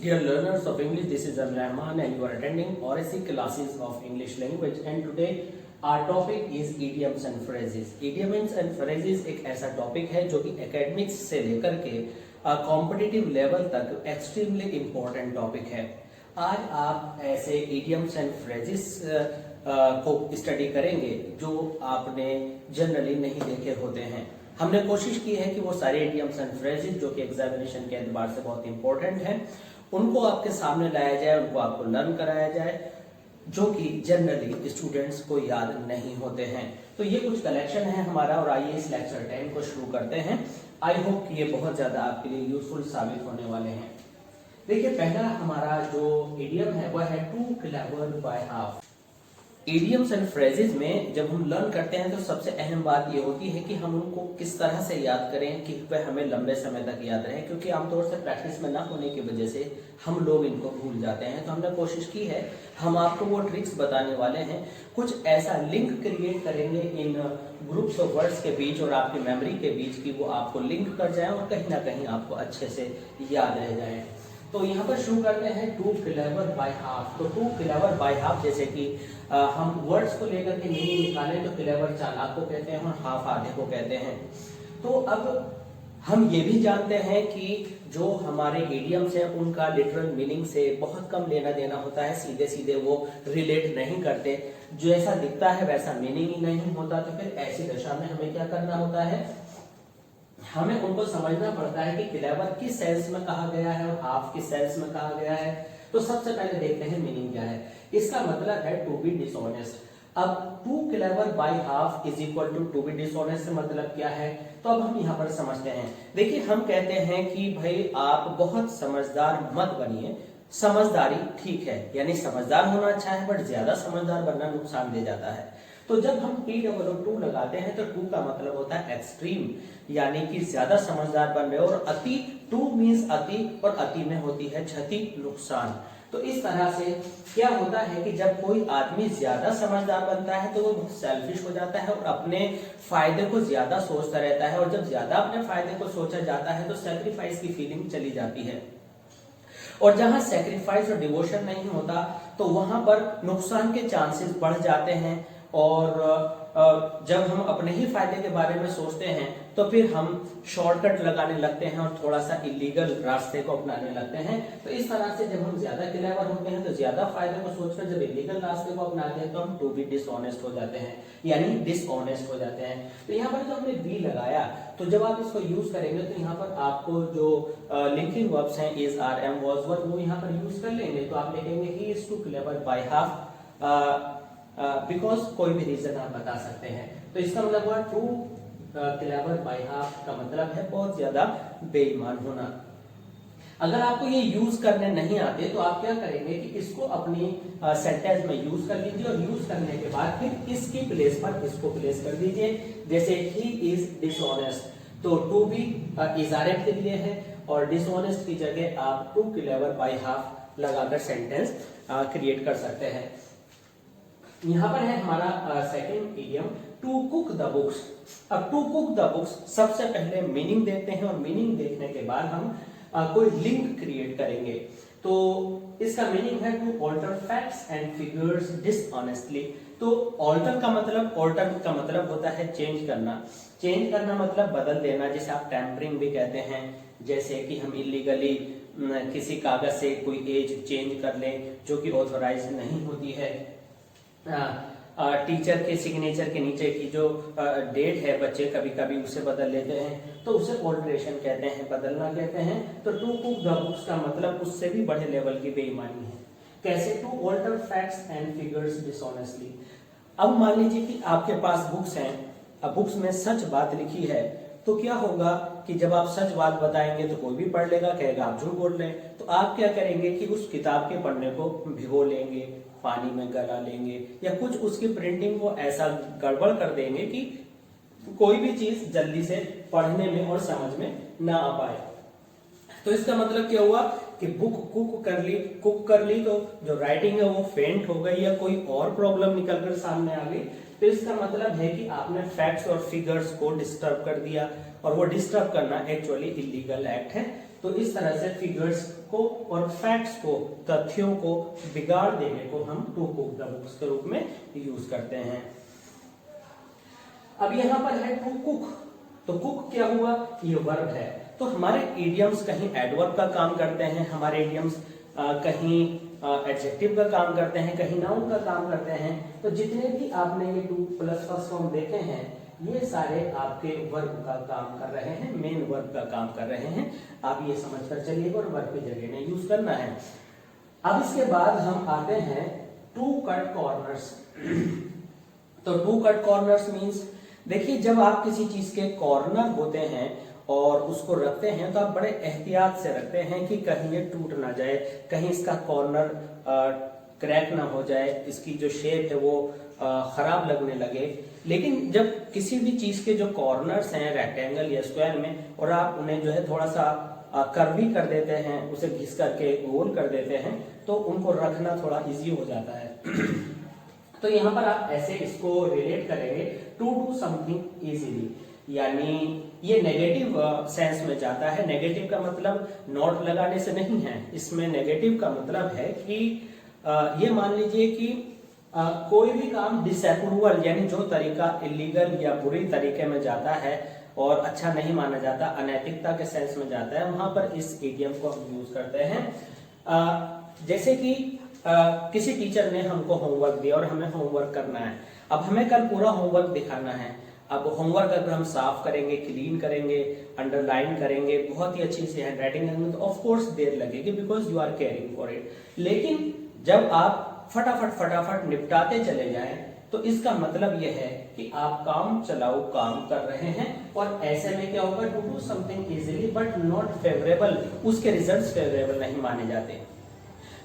Dear learners of English, this is Amir Rahman and you are attending RSC classes of English language and today our topic is idioms and phrases. Idioms and phrases एक ऐसा topic है जो कि academics से लेकर के competitive level तक extremely important topic है। आज आप ऐसे idioms and phrases को स्टडी करेंगे जो आपने जनरली नहीं देखे होते हैं। हमने कोशिश की है कि वो सारे idioms and phrases जो कि एग्जामिनेशन के एतबार से बहुत इंपॉर्टेंट हैं उनको आपके सामने लाया जाए, उनको आपको लर्न कराया जाए जो कि जनरली स्टूडेंट्स को याद नहीं होते हैं। तो ये कुछ कलेक्शन है हमारा और आइए इस लेक्चर 10 को शुरू करते हैं। आई होप कि ये बहुत ज्यादा आपके लिए यूजफुल साबित होने वाले हैं। देखिए, पहला हमारा जो इडियम है वह है too clever by half. Idioms and phrases में जब हम लर्न करते हैं तो सबसे अहम बात ये होती है कि हम उनको किस तरह से याद करें कि वह हमें लंबे समय तक याद रहे, क्योंकि आमतौर से प्रैक्टिस में ना होने की वजह से हम लोग इनको भूल जाते हैं। तो हमने कोशिश की है, हम आपको वो ट्रिक्स बताने वाले हैं, कुछ ऐसा लिंक क्रिएट करेंगे इन ग्रुप्स ऑफ वर्ड्स के बीच और आपकी मेमोरी के बीच कि वो आपको लिंक कर जाए और कहीं ना कहीं आपको अच्छे से याद रह जाए। तो यहाँ पर शुरू करते हैं टू क्लेवर बाय हाफ। तो टू क्लेवर बाय हाफ, जैसे कि हम वर्ड्स को लेकर के मीनिंग निकालें तो क्लेवर चालाक को कहते हैं और हाफ आधे को कहते हैं। तो अब हम ये भी जानते हैं कि जो हमारे इडियम्स हैं उनका लिटरल मीनिंग से बहुत कम लेना देना होता है, सीधे सीधे वो रिलेट नहीं करते, जैसा दिखता है वैसा मीनिंग ही नहीं होता। तो फिर ऐसी दशा में हमें क्या करना होता है, हमें उनको समझना पड़ता है कि क्लेवर किस सेंस में कहा गया है और हाफ किस सेंस में कहा गया है। तो सबसे पहले देखते हैं मीनिंग क्या है। इसका मतलब है टू बी डिसऑनेस्ट। अब too clever by half is equal to be dishonest से मतलब क्या है, तो अब हम यहाँ पर समझते हैं। देखिए, हम कहते हैं कि भाई आप बहुत समझदार मत बनिए। समझदारी ठीक है, यानी समझदार होना अच्छा है, बट ज्यादा समझदार बनना नुकसान दे जाता है। तो जब हम T-2 लगाते हैं तो टू का मतलब होता है एक्सट्रीम, यानी कि ज्यादा समझदार बन रहे हो, और अति, टू मीन्स अति, और अति में होती है क्षति, नुकसान। तो इस तरह से क्या होता है कि जब कोई आदमी ज्यादा समझदार बनता है तो वो बहुत सेल्फिश हो जाता है और अपने फायदे को ज्यादा सोचता रहता है, और जब ज्यादा अपने फायदे को सोचा जाता है तो सेक्रीफाइस की फीलिंग चली जाती है। और जहां सेक्रीफाइस और डिवोशन नहीं होता तो वहां पर नुकसान के चांसेस बढ़ जाते हैं। और जब हम अपने ही फायदे के बारे में सोचते हैं तो फिर हम शॉर्टकट लगाने लगते हैं और थोड़ा सा इलीगल रास्ते को अपनाने लगते हैं। तो इस तरह से जब हम ज्यादा क्लेवर होते हैं तो ज्यादा फायदे को सोचकर जब इलीगल रास्ते को अपनाते हैं तो हम टू बी डिसऑनेस्ट हो जाते हैं, यानी डिसऑनेस्ट हो जाते हैं। तो यहाँ पर जो हमने बी लगाया, तो जब आप इसको यूज करेंगे तो यहाँ पर आपको जो लिंकिंग वर्ब्स हैं is, are, am, was, were, वो यहाँ पर यूज कर लेंगे। तो आप लिखेंगे he is too clever by half because कोई भी रीजन आप बता सकते हैं। तो इसका मतलब हुआ टू क्लेवर बाय हाफ का मतलब है बहुत ज्यादा बेईमान होना। अगर आपको ये यूज करने नहीं आते तो आप क्या करेंगे कि इसको अपनी सेंटेंस में यूज कर लीजिए और यूज करने के बाद फिर इसकी प्लेस पर इसको प्लेस कर दीजिए। जैसे ही इज डिसऑनेस्ट, तो टू भी इजारत के लिए है और डिसऑनेस्ट की जगह आप टू क्लेवर बाय हाफ लगाकर सेंटेंस क्रिएट कर सकते हैं। यहाँ पर है हमारा second idiom to cook the books. अब टू कुक द बुक्स सबसे पहले मीनिंग देते हैं और मीनिंग देखने के बाद हम कोई लिंक क्रिएट करेंगे। तो इसका मीनिंग है to alter facts and figures dishonestly. तो ऑल्टर का मतलब होता है चेंज करना। चेंज करना मतलब बदल देना, जिसे आप टेम्परिंग भी कहते हैं। जैसे कि हम इलीगली किसी कागज से कोई एज चेंज कर लें जो कि ऑथोराइज नहीं होती है। टीचर के सिग्नेचर के नीचे की जो डेट है बच्चे कभी कभी उसे बदल लेते हैं, तो उसे ऑल्टरेशन कहते हैं, बदलना कहते हैं। तो टू कुक द बुक्स का मतलब उससे भी बड़े लेवल की बेईमानी है। कैसे? To alter facts and figures dishonestly. अब मान लीजिए कि आपके पास बुक्स हैं, अब बुक्स में सच बात लिखी है, तो क्या होगा कि जब आप सच बात बताएंगे तो कोई भी पढ़ लेगा, कहेगा आप झूठ बोल रहे हैं। तो आप क्या करेंगे कि उस किताब के पढ़ने को भिगो लेंगे, पानी में गला लेंगे, या कुछ उसकी प्रिंटिंग को ऐसा गड़बड़ कर देंगे कि कोई भी चीज जल्दी से पढ़ने में और समझ में ना आ पाए। तो इसका मतलब क्या हुआ कि बुक कुक कर ली तो जो राइटिंग है वो फेंट हो गई या कोई और प्रॉब्लम निकलकर सामने आ गई। तो इसका मतलब है कि आपने फैक्ट्स और फिगर्स को डिस्टर्ब कर दिया, और वो डिस्टर्ब करना एक्चुअली इलीगल एक्ट है। तो इस तरह से फिगर्स को और फैक्ट्स को, तथ्यों को बिगाड़ देने को हम टू कुक द बुक्स के रूप में यूज करते हैं। अब यहां पर है टू कुक, तो कुक क्या हुआ, ये वर्ब है। तो हमारे इडियम्स कहीं एडवर्ब का काम करते हैं, हमारे इडियम्स कहीं एडजेक्टिव का काम करते हैं, कहीं नाउन का काम करते हैं। तो जितने भी आपने ये टू प्लस फर्स्ट फॉर्म देखे हैं, ये सारे आपके वर्ब का काम कर रहे हैं, मेन वर्ब का काम कर रहे हैं। आप ये समझकर चलिएगा और वर्ब की जगह में यूज करना है। अब इसके बाद हम आते हैं टू कट कॉर्नर्स। तो टू कट कॉर्नर्स मीन्स, देखिए जब आप किसी चीज के कॉर्नर होते हैं और उसको रखते हैं तो आप बड़े एहतियात से रखते हैं कि कहीं ये टूट ना जाए, कहीं इसका कॉर्नर क्रैक ना हो जाए, इसकी जो शेप है वो खराब लगने लगे। लेकिन जब किसी भी चीज के जो कॉर्नर्स हैं रेक्टेंगल या स्क्वायर में, और आप उन्हें जो है थोड़ा सा कर्वी कर देते हैं, उसे घिस करके गोल कर देते हैं, तो उनको रखना थोड़ा इजी हो जाता है। तो यहाँ पर आप ऐसे इसको रिलेट करेंगे, टू डू समथिंग इजीली, यानी ये नेगेटिव सेंस में जाता है। नेगेटिव का मतलब नॉट लगाने से नहीं है, इसमें नेगेटिव का मतलब है कि ये मान लीजिए कि कोई भी काम डिसअप्रूवल, यानी जो तरीका इलीगल या बुरी तरीके में जाता है और अच्छा नहीं माना जाता, अनैतिकता के सेंस में जाता है, वहां पर इस इडियम को हम यूज करते हैं। जैसे कि किसी टीचर ने हमको होमवर्क दिया और हमें होमवर्क करना है। अब हमें कल पूरा होमवर्क दिखाना है। अब होमवर्क अगर हम साफ करेंगे, क्लीन करेंगे, अंडरलाइन करेंगे, बहुत ही अच्छी से हैंडराइटिंग करेंगे, तो ऑफ कोर्स देर लगेगी, because you are caring for it. लेकिन जब आप फटाफट निपटाते चले जाएं, तो इसका मतलब यह है कि आप काम चलाओ काम कर रहे हैं, और ऐसे में क्या होगा, to do something easily but not favourable, उसके रिजल्ट्स फेवरेबल नहीं माने जाते।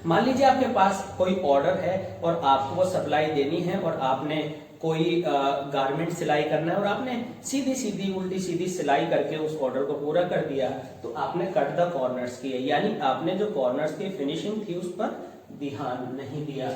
मान लीजिए आपके पास कोई ऑर्डर है और आपको वो सप्लाई देनी है, और आपने कोई गारमेंट सिलाई करना है और आपने सीधी उल्टी सीधी सिलाई करके उस ऑर्डर को पूरा कर दिया, तो आपने कट द कॉर्नर्स किए, यानी आपने जो कॉर्नर्स की फिनिशिंग थी उस पर ध्यान नहीं दिया।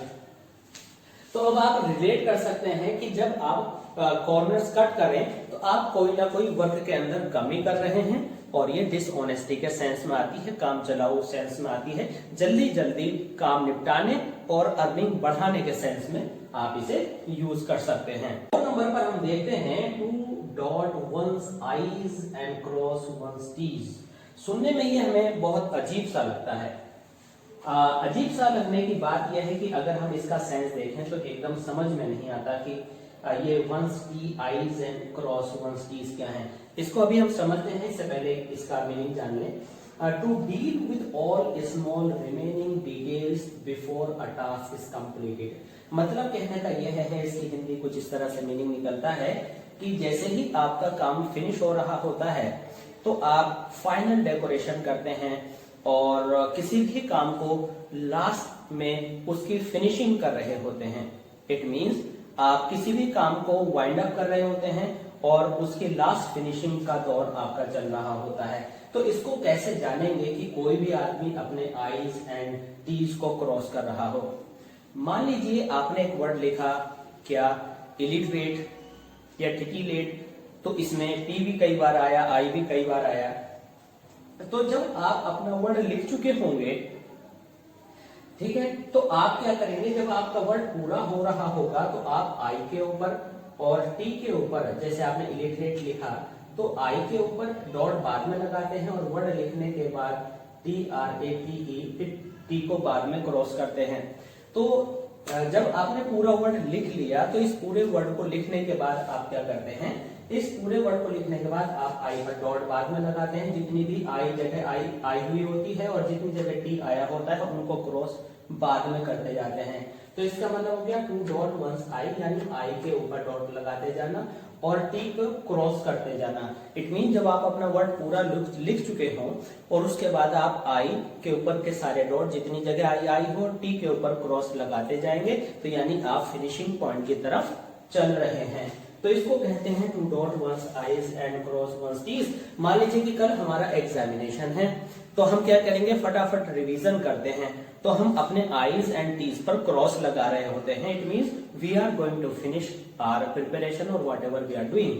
तो अब आप रिलेट कर सकते हैं कि जब आप कॉर्नर्स कट करें तो आप कोई ना कोई वर्क के अंदर कमी कर रहे हैं, और ये डिसऑनेस्टी के सेंस में आती है, काम चलाओ सेंस में आती है, जल्दी काम निपटाने और अर्निंग बढ़ाने के सेंस में आप इसे यूज कर सकते हैं। 2 नंबर पर हम देखते हैं to dot one's i's and cross one's t's. सुनने में ये हमें बहुत अजीब सा लगता है। अजीब सा लगने की बात यह है कि अगर हम इसका सेंस देखें तो एकदम समझ में नहीं आता कि ये one's t i's and cross one's t's क्या है। इसको अभी हम समझते हैं, इससे पहले इसका मीनिंग जान लें। To deal with all small remaining details before a task is completed. मतलब कहने का यह है, इसकी हिंदी कुछ इस तरह से मीनिंग निकलता है कि जैसे ही आपका काम फिनिश हो रहा होता है तो आप फाइनल डेकोरेशन करते हैं, और किसी भी काम को लास्ट में उसकी फिनिशिंग कर रहे होते हैं। इट मींस आप किसी भी काम को वाइंड अप कर रहे होते हैं और उसकी लास्ट फिनिशिंग का दौर आपका चल रहा होता है। तो इसको कैसे जानेंगे कि कोई भी आदमी अपने आईज एंड टीज को क्रॉस कर रहा हो। मान लीजिए आपने एक वर्ड लिखा, क्या इलिटरेट या टिटिलेट, तो इसमें टी भी कई बार आया, आई भी कई बार आया। तो जब आप अपना वर्ड लिख चुके होंगे, ठीक है, तो आप क्या करेंगे, जब आपका वर्ड पूरा हो रहा होगा तो आप आई के ऊपर और टी के ऊपर, जैसे आपने इलिटरेट लिखा तो आई के ऊपर डॉट बाद में लगाते हैं, और वर्ड लिखने के बाद TRATE टी को बाद में क्रॉस करते हैं। तो जब आपने पूरा वर्ड लिख लिया तो इस पूरे वर्ड को लिखने के बाद आप क्या करते हैं, इस पूरे वर्ड को लिखने के बाद आप आई पर डॉट बाद में लगाते हैं। जितनी भी आई जगह आई हुई होती है और जितनी जगह टी आया होता है उनको क्रॉस बाद में करते जाते हैं। तो इसका मतलब हो गया टू डॉट वंस आई, यानी आई के ऊपर डॉट लगाते जाना और टी को क्रॉस करते जाना। इट मीन जब आप अपना वर्ड पूरा लिख चुके हो और उसके बाद आप आई के ऊपर के सारे डॉट, जितनी जगह आई हो, टी के ऊपर क्रॉस लगाते जाएंगे, तो यानी आप फिनिशिंग पॉइंट की तरफ चल रहे हैं। तो इसको कहते हैं to dot one's i's and cross one's t's. मान लीजिए कि कल हमारा एग्जामिनेशन है, तो हम क्या करेंगे, फटाफट रिवीजन करते हैं, तो हम अपने आईज एंड टीज पर क्रॉस लगा रहे होते हैं। It means we are going to finish our preparation और whatever we are doing.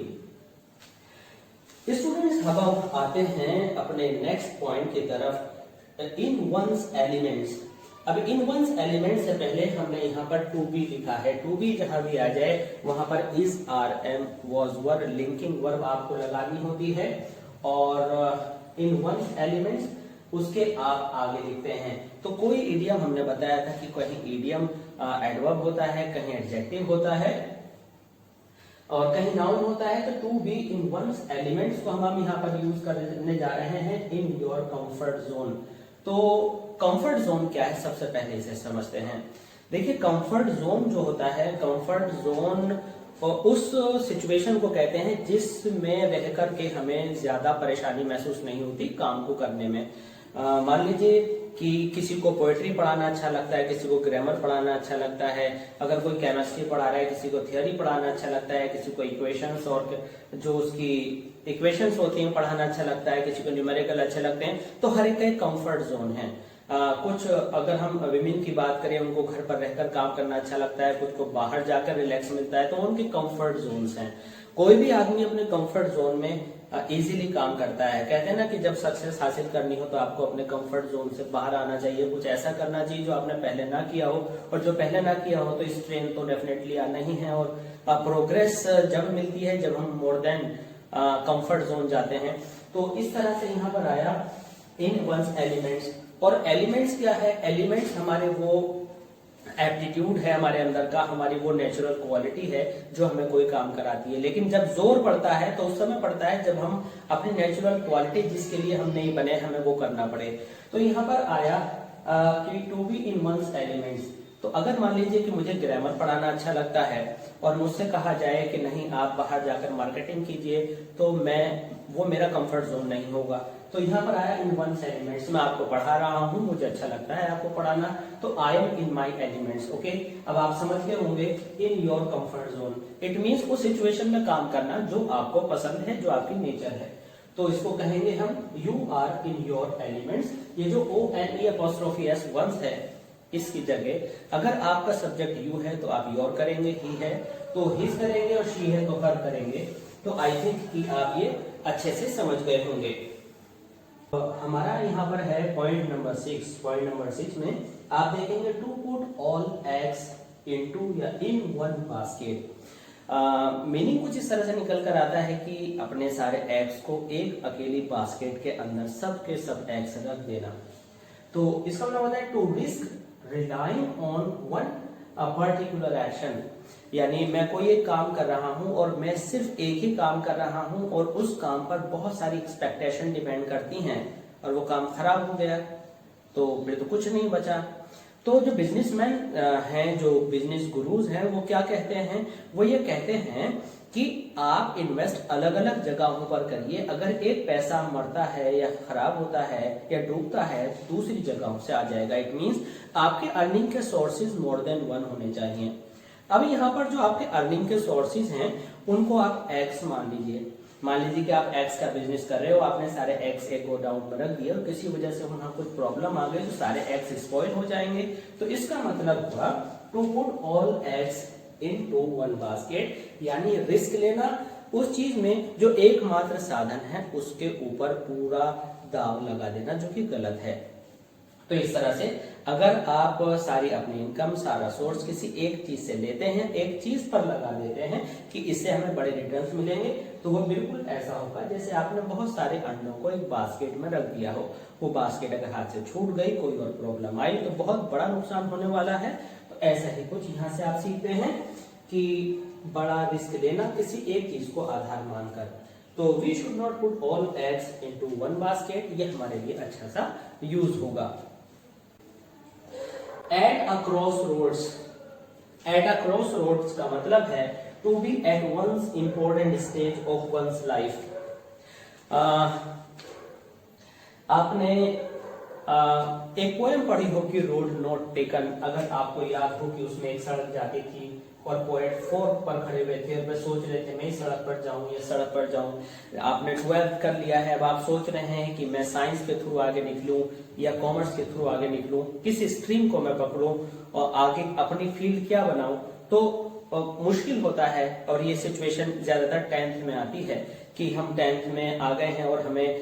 Students अब हम आते हैं अपने नेक्स्ट पॉइंट की तरफ, इन वंस एलिमेंट्स। अब इन वंस एलिमेंट से पहले हमने यहाँ पर टू बी लिखा है। टू बी जहां भी आ जाए वहां पर is, are, am, was, were, linking verb आपको लगानी होती है, और इन वंस एलिमेंट्स उसके आप आगे लिखते हैं। तो कोई इडियम हमने बताया था कि कहीं इडियम एडवर्ब होता है, कहीं एडजेक्टिव होता है और कहीं नाउन होता है। तो to be in one's elements को हम यहाँ पर यूज करने जा रहे हैं इन योर कंफर्ट जोन। तो कंफर्ट जोन क्या है, सबसे पहले इसे समझते हैं। देखिए कंफर्ट जोन जो होता है, कंफर्ट जोन उस सिचुएशन को कहते हैं जिसमें रह करके हमें ज्यादा परेशानी महसूस नहीं होती काम को करने में। मान लीजिए कि किसी को पोएट्री पढ़ाना अच्छा लगता है, किसी को ग्रामर पढ़ाना अच्छा लगता है, अगर कोई केमिस्ट्री पढ़ा रहा है, किसी को थ्योरी पढ़ाना अच्छा लगता है, किसी को इक्वेशंस और जो उसकी इक्वेशंस होती हैं पढ़ाना अच्छा लगता है, किसी को न्यूमेरिकल अच्छे लगते हैं। तो हर एक का एक कंफर्ट जोन है। कुछ अगर हम विमेन की बात करें, उनको घर पर रहकर काम करना अच्छा लगता है, कुछ को बाहर जाकर रिलैक्स मिलता है, तो उनके कंफर्ट जोन्स हैं। कोई भी आदमी अपने कंफर्ट जोन में इजीली काम करता है। कहते हैं ना कि जब सक्सेस हासिल करनी हो तो आपको अपने कंफर्ट जोन से बाहर आना चाहिए, कुछ ऐसा करना चाहिए जो आपने पहले ना किया हो, और जो पहले ना किया हो तो स्ट्रेन तो डेफिनेटली आना ही है। और प्रोग्रेस जब मिलती है जब हम मोर देन कंफर्ट जोन जाते हैं। तो इस तरह से यहाँ पर आया इन वंस एलिमेंट्स। और एलिमेंट्स क्या है, एलिमेंट्स हमारे वो एप्टीट्यूड है हमारे अंदर का, हमारी वो नेचुरल क्वालिटी है जो हमें कोई काम कराती है। लेकिन जब जोर पड़ता है तो उस समय पड़ता है जब हम अपनी नेचुरल क्वालिटी जिसके लिए हम नहीं बने हमें वो करना पड़े। तो यहाँ पर आया कि to be in one's elements. तो अगर मान लीजिए कि मुझे ग्रामर पढ़ाना अच्छा लगता है और मुझसे कहा जाए कि नहीं आप बाहर जाकर मार्केटिंग कीजिए, तो वो मेरा कंफर्ट जोन नहीं होगा। तो यहाँ पर आया इन वंस एलिमेंट्स, मैं आपको पढ़ा रहा हूँ, मुझे अच्छा लगता है आपको पढ़ाना, तो I am in my elements. Okay, अब आप समझ गए होंगे इन your comfort zone. It means उस सिचुएशन में काम करना जो आपको पसंद है, जो आपकी नेचर है। तो इसको कहेंगे हम you are in your elements. ये जो ONE' वंस है, इसकी जगह अगर आपका सब्जेक्ट यू है तो आप योर करेंगे, ही है तो हिज करेंगे, और शी है तो हर करेंगे। तो आई थिंक कि आप ये अच्छे से समझ गए होंगे। हमारा यहाँ पर है पॉइंट नंबर 6। पॉइंट नंबर 6 में आप देखेंगे to put all eggs into या इन वन बास्केट। मीनिंग कुछ इस तरह से निकल कर आता है कि अपने सारे एग्स को एक अकेली बास्केट के अंदर सब के सब एग्स रख देना। तो इसका मतलब होता है to risk relying on one particular action. यानी मैं कोई एक काम कर रहा हूं और मैं सिर्फ एक ही काम कर रहा हूं और उस काम पर बहुत सारी एक्सपेक्टेशन डिपेंड करती हैं और वो काम खराब हो गया तो फिर तो कुछ नहीं बचा। तो जो बिजनेसमैन हैं, जो बिजनेस गुरुज हैं, वो क्या कहते हैं, वो ये कहते हैं कि आप इन्वेस्ट अलग अलग जगहों पर करिए। अगर एक पैसा मरता है या खराब होता है या डूबता है तो दूसरी जगहों से आ जाएगा। इट मींस आपके अर्निंग के सोर्सेज मोर देन वन होने चाहिए। अब यहाँ पर जो आपके अर्निंग के सोर्सेज हैं उनको आप एक्स मान लीजिए। मान लीजिए कि आप एक्स का बिजनेस कर रहे हो, आपने सारे एक्स एक गोडाउन में रख दिए और किसी वजह से वहां कुछ प्रॉब्लम आ गई तो सारे एक्स स्पॉइल हो जाएंगे। तो इसका मतलब हुआ to put all eggs into one basket, यानी रिस्क लेना उस चीज में जो एकमात्र साधन है उसके ऊपर पूरा दाव लगा देना, जो कि गलत है। तो इस तरह से अगर आप सारी अपनी इनकम, सारा सोर्स किसी एक चीज से लेते हैं, एक चीज पर लगा देते हैं कि इससे हमें बड़े रिटर्न्स मिलेंगे, तो वो बिल्कुल ऐसा होगा जैसे आपने बहुत सारे अंडों को एक बास्केट में रख दिया हो। वो बास्केट अगर हाथ से छूट गई, कोई और प्रॉब्लम आई तो बहुत बड़ा नुकसान होने वाला है। तो ऐसा ही कुछ यहाँ से आप सीखते हैं कि बड़ा रिस्क लेना किसी एक चीज को आधार मानकर। तो we should not put all eggs into one basket, ये हमारे लिए अच्छा सा यूज होगा। At a crossroads. At a crossroads का मतलब है to be at one's important stage of one's life. आपने एक पोएम पढ़ी हो कि रोड नॉट टेकन। अगर आपको याद हो कि उसमें एक सड़क जाती थी और पोएट फोर्क पर खड़े हुए थे और वे सोच रहे थे मैं इस सड़क पर जाऊं या सड़क पर जाऊं। आपने 12th कर लिया है, अब आप सोच रहे हैं कि मैं साइंस के थ्रू आगे निकलूं या कॉमर्स के थ्रू आगे निकलूं, किस स्ट्रीम को मैं पकड़ूं और आगे अपनी फील्ड क्या बनाऊं। तो मुश्किल होता है और ये सिचुएशन ज्यादातर 10th में आती है कि हम 10th में आ गए हैं और हमें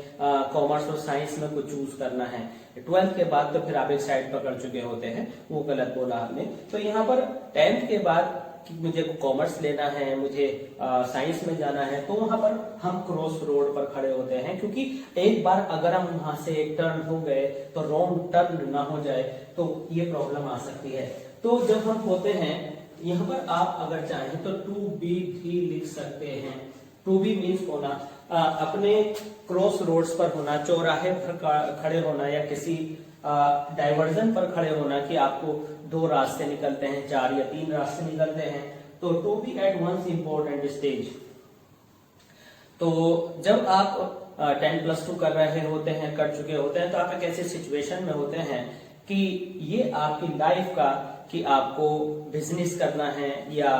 कॉमर्स और साइंस में कुछ चूज करना है, 12th के बाद तो फिर आप एक साइड पकड़ चुके होते हैं, वो गलत बोला आपने। तो यहाँ पर 10th के बाद कि मुझे कॉमर्स लेना है, मुझे साइंस में जाना है, तो वहां पर हम क्रॉस रोड पर खड़े होते हैं, क्योंकि एक बार अगर हम वहां से एक टर्न हो गए तो रॉन्ग टर्न ना हो जाए, तो ये प्रॉब्लम आ सकती है। तो जब हम होते हैं यहाँ पर, आप अगर चाहें तो टू बी भी लिख सकते हैं। टू बी मीन्स होना, अपने क्रॉस रोड्स पर होना, चौराहे पर खड़े होना या किसी डाइवर्जन पर खड़े होना कि आपको 2 रास्ते निकलते हैं, 4 या 3 रास्ते निकलते हैं, तो to be at one's important stage. तो जब आप 10+2 कर रहे होते हैं, कर चुके होते हैं, तो आप एक ऐसे सिचुएशन में होते हैं कि ये आपकी लाइफ का, कि आपको बिजनेस करना है या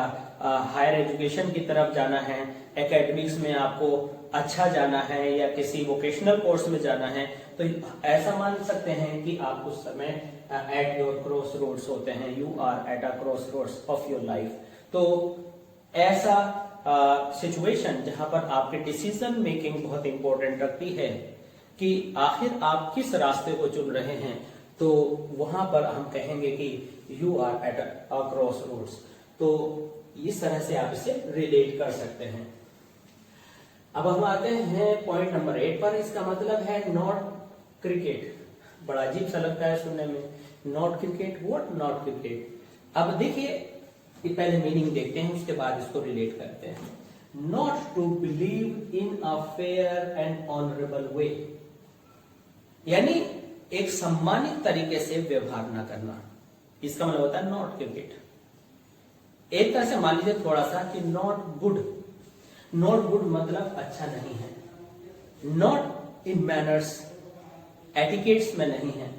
हायर एजुकेशन की तरफ जाना है, एकेडमिक्स में आपको अच्छा जाना है या किसी वोकेशनल कोर्स में जाना है, तो ऐसा मान सकते हैं कि आप उस समय एट योर क्रॉस रोड्स होते हैं, you are at a crossroads of your life. तो ऐसा सिचुएशन जहां पर आपके डिसीजन मेकिंग बहुत इंपॉर्टेंट रखती है कि आखिर आप किस रास्ते को चुन रहे हैं, तो वहां पर हम कहेंगे कि you are at a crossroads. तो इस तरह से आप इसे रिलेट कर सकते हैं। अब हम आते हैं पॉइंट नंबर 8 पर। इसका मतलब है नॉट क्रिकेट। बड़ा अजीब सा लगता है सुनने में, not cricket, what not cricket. अब देखिए, पहले मीनिंग देखते हैं, उसके बाद इसको रिलेट करते हैं। Not to believe in a fair and honourable way, यानी एक सम्मानित तरीके से व्यवहार ना करना, इसका मतलब होता है नॉट क्रिकेट। एक तरह से मान लीजिए थोड़ा सा कि नॉट गुड। नॉट गुड मतलब अच्छा नहीं है, नॉट इन मैनर्स, एटिकेट्स में नहीं है।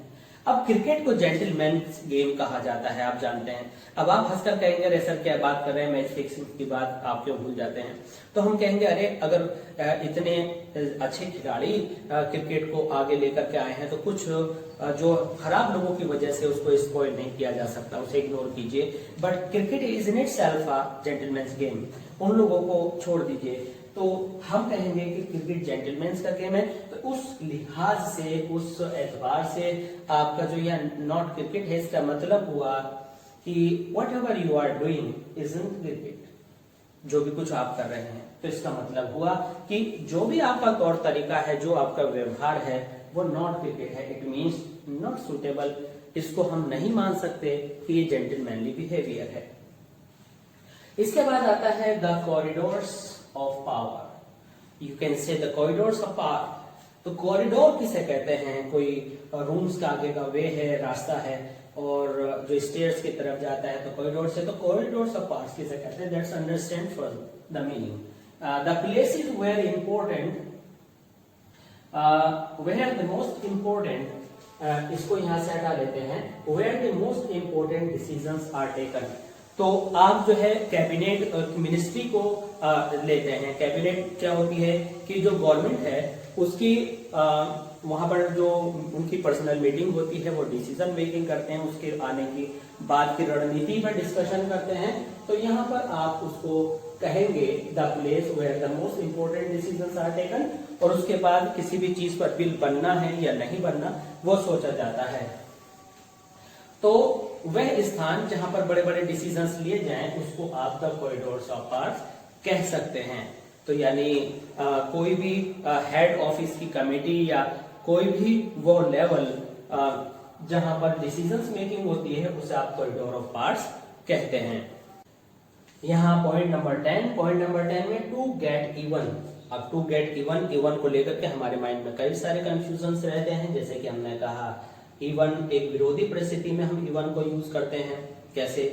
अब क्रिकेट को जेंटलमैन गेम कहा जाता है, आप जानते हैं। अब आप हंसकर कहेंगे अरे सर क्या बात कर रहे हैं, मैच फिक्सिंग की बात आप क्यों भूल जाते हैं। तो हम कहेंगे अरे अगर इतने अच्छे खिलाड़ी क्रिकेट को आगे लेकर के आए हैं, तो कुछ जो खराब लोगों की वजह से उसको स्पॉइल नहीं किया जा सकता, उसे इग्नोर कीजिए। But cricket is in itself a gentleman's game, उन लोगों को छोड़ दीजिए। तो हम कहेंगे कि क्रिकेट जेंटलमैन्स का गेम है। तो उस लिहाज से, उस एतबार से आपका जो यह नॉट क्रिकेट है, इसका मतलब हुआ कि whatever you are doing isn't cricket, जो भी कुछ आप कर रहे हैं। तो इसका मतलब हुआ कि जो भी आपका तौर तरीका है, जो आपका व्यवहार है, वो नॉट क्रिकेट है। इट मीन्स नॉट सुटेबल, इसको हम नहीं मान सकते कि ये जेंटलमैनली बिहेवियर है। इसके बाद आता है the corridors of power. You can say the corridors of power. तो कॉरिडोर किसे कहते हैं? कोई रूम्स का आगे का वे है, रास्ता है, और जो स्टेयर्स की तरफ जाता है, तो कॉरिडोर से। तो कॉरिडोर्स ऑफ पावर्स किसे कहते हैं? That's understand first the meaning. The place is where important, where the most important, इसको यहां से हटा लेते हैं, where the most important decisions are taken. तो आप जो है कैबिनेट मिनिस्ट्री को लेते हैं। कैबिनेट क्या होती है कि जो गवर्नमेंट है उसकी वहां पर जो उनकी पर्सनल मीटिंग होती है, वो डिसीजन मेकिंग करते हैं, उसके आने की बाद की रणनीति पर डिस्कशन करते हैं। तो यहाँ पर आप उसको कहेंगे the place where the most important decisions are taken, और उसके बाद किसी भी चीज पर बिल बनना है या नहीं बनना वो सोचा जाता है। तो वह स्थान जहां पर बड़े बड़े डिसीजंस लिए जाएं, उसको आप द कॉरिडोर्स ऑफ पावर्स कह सकते हैं। तो यानी कोई भी हेड ऑफिस की कमेटी या कोई भी वो लेवल जहां पर डिसीजंस मेकिंग होती है, उसे आप कॉरिडोर ऑफ पावर्स कहते हैं। यहाँ पॉइंट नंबर 10, पॉइंट नंबर 10 में टू गेट इवन। अब टू गेट इवन, इवन को लेकर के हमारे माइंड में कई सारे कंफ्यूजन्स रहते हैं। जैसे कि हमने कहा इवन एक विरोधी परिस्थिति में हम इवन को यूज करते हैं। कैसे?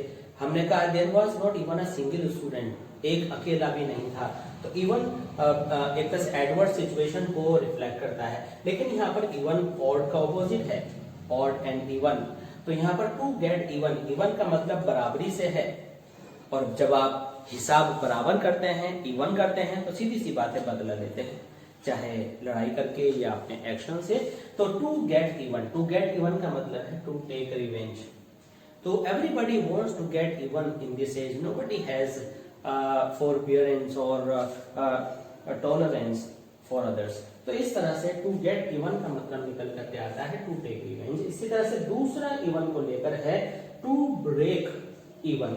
हमने कहा there was not even a single student, एक अकेला भी नहीं था। तो इवन एक तरह से एडवर्स सिचुएशन को रिफ्लेक्ट करता है। लेकिन यहाँ पर इवन ऑड का ऑपोजिट है, ऑड एंड इवन। तो यहाँ पर टू गेट इवन, इवन का मतलब बराबरी से है, और जब आप हिसाब बराबर करते हैं, इवन करते हैं, तो सीधी सी बातें बदला लेते हैं, चाहे लड़ाई करके या अपने एक्शन से। तो to get even, to get even का मतलब है टू टेक रिवेंज। तो everybody wants to get even in this age, nobody has forbearance or tolerance for others. तो इस तरह से टू गेट इवन का मतलब निकल करके आता है टू टेक रिवेंज। इसी तरह से दूसरा इवन को लेकर है टू ब्रेक इवन।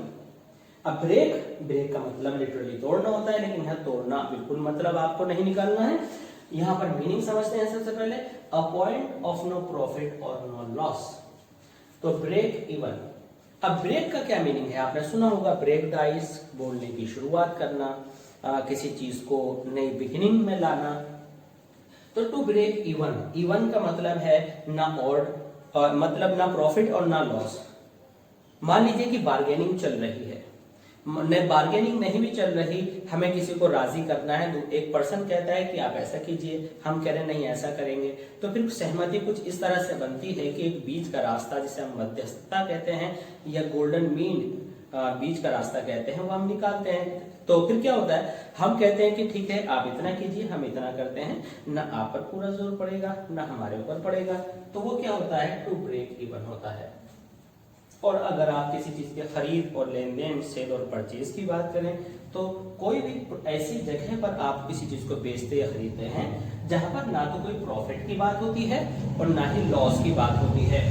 अब ब्रेक का मतलब लिटरली तोड़ना होता है, लेकिन यहाँ तोड़ना बिल्कुल मतलब आपको नहीं निकालना है। यहाँ पर मीनिंग समझते हैं सबसे पहले, a point of no profit और नो लॉस। तो ब्रेक इवन। अब ब्रेक का क्या मीनिंग है, आपने सुना होगा ब्रेक द आइस, बोलने की शुरुआत करना, किसी चीज को नई बिगिनिंग में लाना। तो टू ब्रेक इवन का मतलब है ना और मतलब ना प्रॉफिट और ना लॉस। मान लीजिए कि बार्गेनिंग चल रही है, बार्गेनिंग नहीं भी चल रही, हमें किसी को राजी करना है, एक पर्सन कहता है कि आप ऐसा कीजिए, हम कह रहे हैं नहीं ऐसा करेंगे, तो फिर सहमति कुछ इस तरह से बनती है कि एक बीच का रास्ता जिसे हम मध्यस्थता कहते हैं या गोल्डन मीन बीच का रास्ता कहते हैं, वो हम निकालते हैं। तो फिर क्या होता है, हम कहते हैं कि ठीक है आप इतना कीजिए, हम इतना करते हैं, ना आप पर पूरा जोर पड़ेगा ना हमारे ऊपर पड़ेगा। तो वो क्या होता है, टू ब्रेक इवन होता है। और अगर आप किसी चीज के खरीद और लेन देन, सेल और परचेज की बात करें, तो कोई भी ऐसी जगह पर आप किसी चीज को बेचते या खरीदते हैं जहां पर ना तो कोई प्रॉफिट की बात होती है और ना ही लॉस की बात होती है।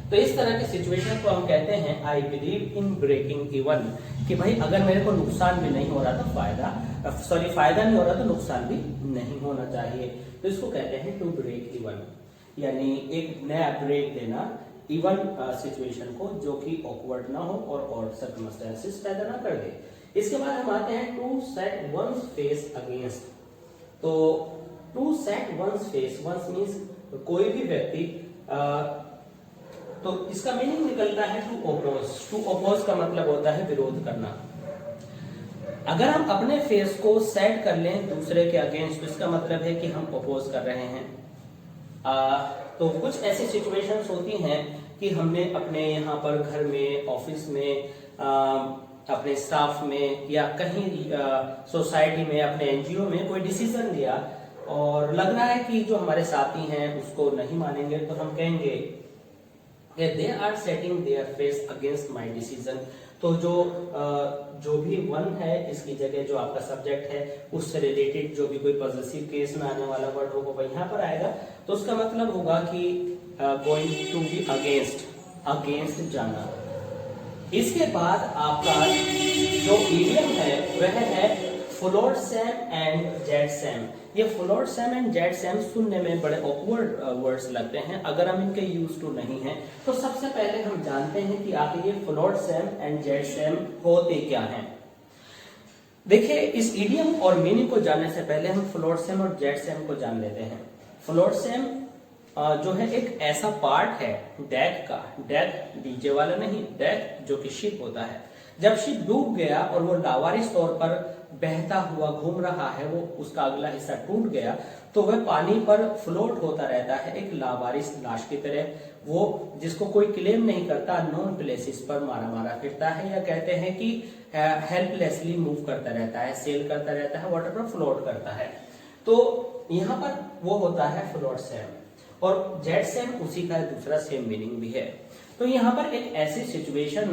तो इस तरह की सिचुएशन को हम कहते हैं I believe in breaking even, कि भाई अगर मेरे को नुकसान भी नहीं हो रहा तो फायदा नहीं हो रहा तो नुकसान भी नहीं होना चाहिए। तो इसको कहते हैं टू ब्रेक इवन, यानी एक नया ब्रेक देना इवन सिचुएशन को, जो कि ऑकवर्ड ना हो और सर्कमस्टेंसेस पैदा ना कर दे। इसके बाद हम आते हैं to set one's face against. तो to set one's face, one's means कोई भी व्यक्ति, तो इसका मीनिंग निकलता है टू ओपोज। टू ओपोज का मतलब होता है विरोध करना। अगर हम अपने फेस को सेट कर लें दूसरे के अगेंस्ट, तो इसका मतलब है कि हम ओपोज कर रहे हैं। तो कुछ ऐसी सिचुएशंस होती हैं कि हमने अपने यहाँ पर घर में, ऑफिस में, अपने स्टाफ में या कहीं सोसाइटी में, अपने एनजीओ में कोई डिसीजन लिया और लग रहा है कि जो हमारे साथी हैं उसको नहीं मानेंगे, तो हम कहेंगे they are setting their face against my decision. तो जो भी वन है, इसकी जगह जो आपका सब्जेक्ट है उससे रिलेटेड जो भी कोई पॉजिटिव केस में आने वाला वर्ड होगा वह यहाँ पर आएगा। तो उसका मतलब होगा कि गोइंग टू बी अगेंस्ट जाना। इसके बाद आपका जो इडियम है वह है फुलोड सैम एंड जेड सैम। ये फुलोड सैम एंड जेड सैम सुनने में बड़े ऑकवर्ड वर्ड्स लगते हैं अगर हम इनके यूज टू नहीं हैं। तो सबसे पहले हम जानते हैं कि आखिर ये फुलोड सैम एंड जेड सैम होते क्या हैं। देखिए, इस इडियम और मीनिंग को जानने से पहले हम फुलोड सैम और जेड सैम को जान लेते हैं। फुलोड सैम जो है एक ऐसा पार्ट है डेक का, डेक डीजे वाला नहीं, डेक जो कि शिप होता है। जब शिप डूब गया और वो लावारिस तौर पर बहता हुआ घूम रहा है, वो उसका अगला हिस्सा टूट गया, तो वह पानी पर फ्लोट होता रहता है एक लावारिस लाश की तरह, वो जिसको कोई क्लेम नहीं करता, नॉन प्लेसेस पर मारा मारा फिरता है, या कहते हैं कि हेल्पलेसली मूव करता रहता है, सेल करता रहता है, वाटर पर फ्लोट करता है। तो यहाँ पर वो होता है फ्लोट सैम, और जेड सैम उसी का दूसरा सेम मीनिंग भी है। तो यहाँ पर एक ऐसी सिचुएशन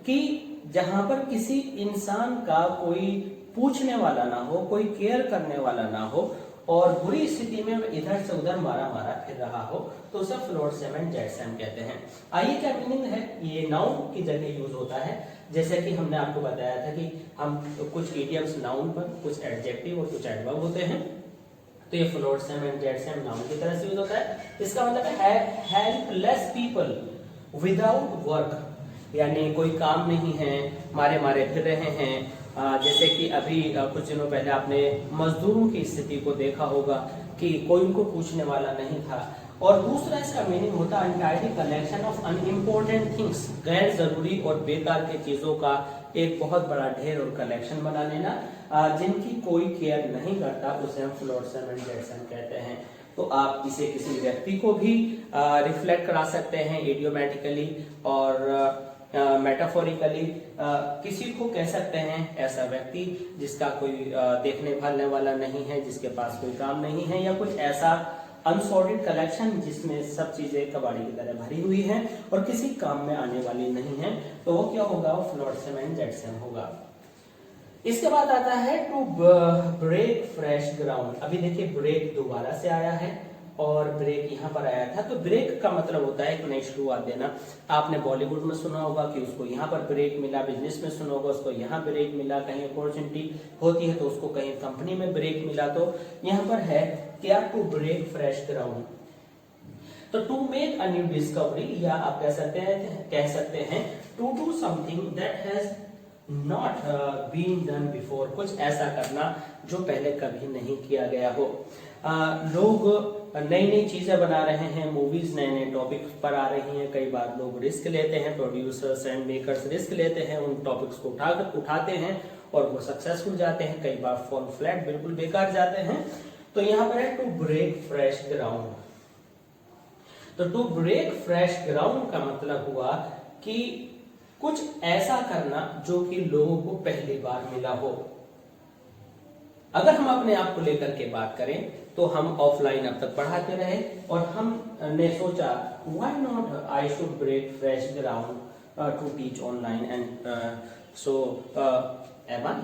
कि जहां पर किसी इंसान का कोई पूछने वाला ना हो, कोई केयर करने वाला ना हो, और बुरी स्थिति में इधर से उधर मारा मारा फिर रहा हो, तो उसे float Sam and Z Sam कहते हैं। आइए क्या मीनिंग है, ये नाउन की जगह यूज होता है। जैसे कि हमने आपको बताया था कि हम तो कुछ इडियम्स नाउन पर, कुछ एडजेक्टिव और कुछ एडवर्ब होते हैं। तो ये float Sam and Z Sam noun की तरह से यूज होता है। इसका मतलब है हेल्पलेस पीपल विदाउट वर्क, यानी कोई काम नहीं है, मारे मारे फिर रहे हैं। जैसे कि अभी कुछ दिनों पहले आपने मजदूरों की स्थिति को देखा होगा कि कोई उनको पूछने वाला नहीं था। और दूसरा इसका मीनिंग होता है untidy collection of unimportant things, गैर जरूरी और बेकार के चीजों का एक बहुत बड़ा ढेर और कलेक्शन बना लेना, जिनकी कोई केयर नहीं करता, उसे हम float Sam and Z Sam कहते हैं। तो आप इसे किसी व्यक्ति को भी रिफ्लेक्ट करा सकते हैं इडियोमेटिकली और मेटाफोरिकली। किसी को कह सकते हैं ऐसा व्यक्ति जिसका कोई देखने भालने वाला नहीं है, जिसके पास कोई काम नहीं है, या कुछ ऐसा अनसॉर्टेड कलेक्शन जिसमें सब चीजें कबाड़ी की तरह भरी हुई हैं और किसी काम में आने वाली नहीं है, तो वो क्या होगा, वो float Sam and Z Sam होगा। इसके बाद आता है टू ब्रेक फ्रेश ग्राउंड। अभी देखिए ब्रेक दोबारा से आया है और ब्रेक यहाँ पर आया था। तो ब्रेक का मतलब होता है एक नई शुरुआत देना। आपने बॉलीवुड में सुना होगा कि उसको यहाँ पर ब्रेक मिला, बिजनेस में सुना होगा उसको यहाँ ब्रेक मिला, कहीं अपॉर्चुनिटी होती है तो उसको कहीं कंपनी में ब्रेक मिला। तो यहाँ पर है क्या, टू ब्रेक फ्रेश ग्राउंड। तो to make a new discovery, या आप कह सकते हैं to do something that has not been done before, कुछ ऐसा करना जो पहले कभी नहीं किया गया हो। लोग नई नई चीजें बना रहे हैं, मूवीज नए नए टॉपिक पर आ रही हैं, कई बार लोग रिस्क लेते हैं, प्रोड्यूसर्स एंड मेकर्स रिस्क लेते हैं, उन टॉपिक्स को उठाते हैं और वो सक्सेसफुल जाते हैं, कई बार फॉल फ्लैट बिल्कुल बेकार जाते हैं। तो यहाँ पर है टू ब्रेक फ्रेश ग्राउंड। तो टू ब्रेक फ्रेश ग्राउंड का मतलब हुआ कि कुछ ऐसा करना जो कि लोगों को पहली बार मिला हो। अगर हम अपने आप को लेकर के बात करें तो हम ऑफलाइन अब तक पढ़ाते रहे और हमने सोचा why not I should break fresh ground to teach online and so am I,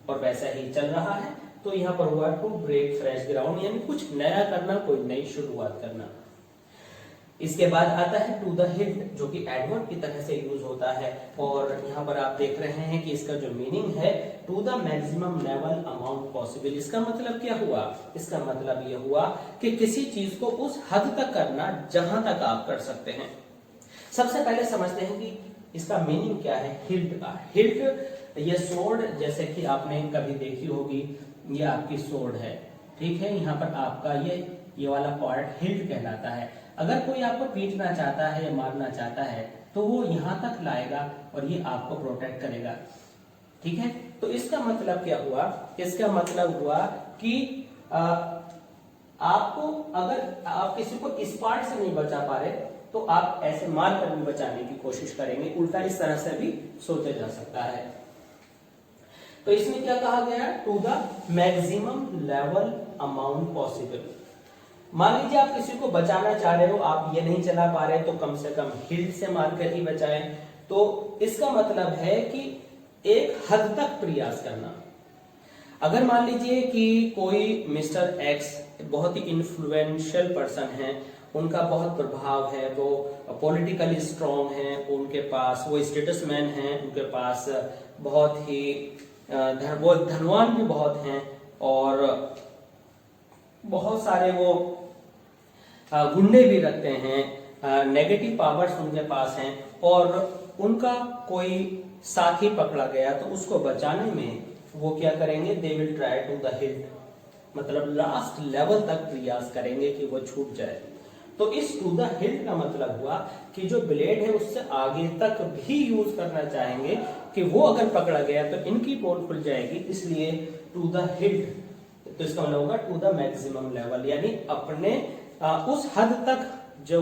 और वैसा ही चल रहा है। तो यहाँ पर हुआ टू ब्रेक फ्रेश ग्राउंड, यानी कुछ नया करना, कोई नई शुरुआत करना। इसके बाद आता है टू द हिल्ट, जो कि एडवर्ब की तरह से यूज होता है और यहाँ पर आप देख रहे हैं कि इसका जो मीनिंग है to the maximum level amount possible. इसका मतलब क्या हुआ, इसका मतलब यह हुआ कि किसी चीज को उस हद तक करना जहां तक आप कर सकते हैं। सबसे पहले समझते हैं कि इसका मीनिंग क्या है हिल्ट का। हिल्ट ये सोर्ड, जैसे कि आपने कभी देखी होगी, ये आपकी सोर्ड है, ठीक है, यहाँ पर आपका ये वाला पार्ट हिल्ट कहलाता है। अगर कोई आपको पीटना चाहता है या मारना चाहता है तो वो यहां तक लाएगा और ये आपको प्रोटेक्ट करेगा, ठीक है। तो इसका मतलब क्या हुआ, इसका मतलब हुआ कि आपको, अगर आप किसी को इस पार्ट से नहीं बचा पा रहे तो आप ऐसे मार कर भी बचाने की कोशिश करेंगे। उल्टा इस तरह से भी सोचा जा सकता है। तो इसमें क्या कहा गया, to the maximum level amount possible. मान लीजिए आप किसी को बचाना चाह रहे हो, आप ये नहीं चला पा रहे तो कम से कम हिल्ट से मारकर ही बचाएं। तो इसका मतलब है कि एक हद तक प्रयास करना। अगर मान लीजिए कि कोई मिस्टर एक्स बहुत ही इन्फ्लुएंशियल पर्सन है, उनका बहुत प्रभाव है, वो पॉलिटिकली स्ट्रांग है, उनके पास वो स्टेटसमैन हैं, उनके पास बहुत ही वो धनवान भी बहुत हैं और बहुत सारे वो गुंडे भी रखते हैं, नेगेटिव पावर्स उनके पास हैं और उनका कोई साथी पकड़ा गया तो उसको बचाने में वो क्या करेंगे, they will try to the hilt, मतलब लास्ट लेवल तक प्रयास करेंगे कि वो छूट जाए। तो इस टू द हिल्ट का मतलब हुआ कि जो ब्लेड है उससे आगे तक भी यूज करना चाहेंगे कि वो अगर पकड़ा गया तो इनकी पोल खुल जाएगी, इसलिए टू द हिल्ट। तो इसका मतलब होगा टू द मैक्सिमम लेवल, यानी अपने उस हद तक जो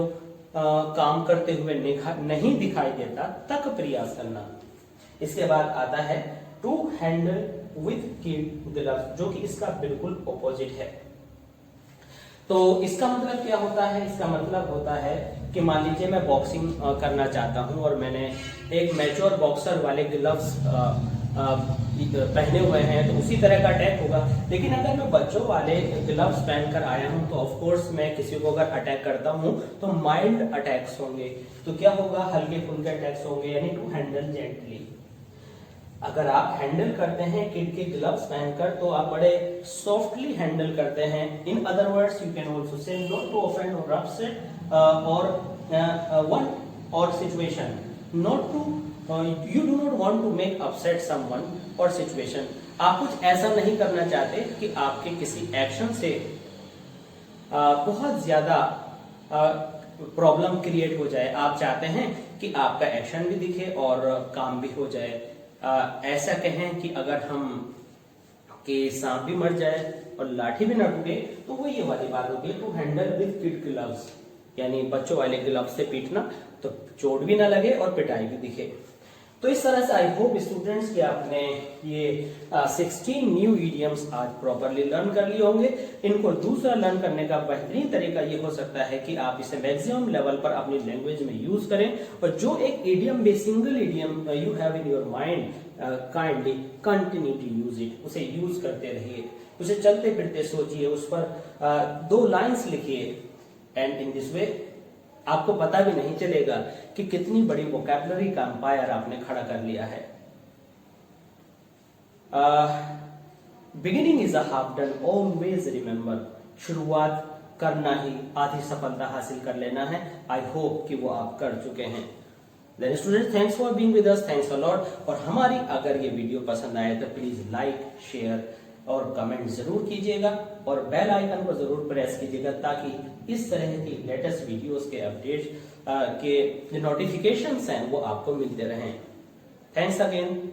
काम करते हुए नहीं दिखाई देता तक प्रयास करना। इसके बाद आता है to handle with kid gloves, जो कि इसका बिल्कुल ऑपोजिट है। तो इसका मतलब क्या होता है, इसका मतलब होता है कि मान लीजिए मैं बॉक्सिंग करना चाहता हूं और मैंने एक मैच्योर बॉक्सर वाले ग्लव्स पहने हुए हैं तो उसी तरह का अटैक होगा। लेकिन अगर मैं बच्चों वाले ग्लव्स पहनकर आया हूं तो ऑफ कोर्स मैं किसी को अगर अटैक करता हूं तो माइल्ड अटैक्स होंगे। तो क्या होगा, हल्के फुल्के अटैक्स होंगे, यानी टू हैंडल जेंटली। अगर आप हैंडल करते हैं किड के ग्लव्स पहनकर तो आप बड़े सॉफ्टली हैंडल करते हैं। In other words you can also say not to offend और अपसेट और वन और situation, not to you do not want to make upset someone or situation। आप कुछ ऐसा नहीं करना चाहते कि आपके किसी एक्शन से बहुत ज्यादा प्रॉब्लम क्रिएट हो जाए। आप चाहते हैं कि आपका एक्शन भी दिखे और काम भी हो जाए। ऐसा कहें कि अगर हम कि सांप भी मर जाए और लाठी भी न टूटे तो वो ये वाली बात होगी, to handle with kid gloves, यानी बच्चों वाले ग्लव्स से पीटना तो चोट भी ना लगे और पिटाई भी दिखे। तो इस तरह से आई होप स्टूडेंट्स कि आपने ये 16 न्यू इडियम्स आज प्रॉपरली लर्न कर लिए होंगे। इनको दूसरा लर्न करने का बेहतरीन तरीका ये हो सकता है कि आप इसे मैक्सिमम लेवल पर अपनी लैंग्वेज में यूज करें और जो एक idiom single idiom you have in your mind kindly continue to use it, उसे यूज करते रहिए, उसे चलते फिरते सोचिए, उस पर 2 लाइंस लिखिए, एंड इन दिस वे आपको पता भी नहीं चलेगा कि कितनी बड़ी वोकैबुलरी का एम्पायर आपने खड़ा कर लिया है। Beginning is a half done, always remember, शुरुआत करना ही आधी सफलता हासिल कर लेना है। आई होप कि वो आप कर चुके हैं। Then students, thanks for being with us, thanks a lot. और हमारी अगर ये वीडियो पसंद आए तो प्लीज लाइक, शेयर और कमेंट जरूर कीजिएगा और बेल आइकन को जरूर प्रेस कीजिएगा ताकि इस तरह की लेटेस्ट वीडियोस के अपडेट्स के नोटिफिकेशंस हैं वो आपको मिलते रहें। Thanks again.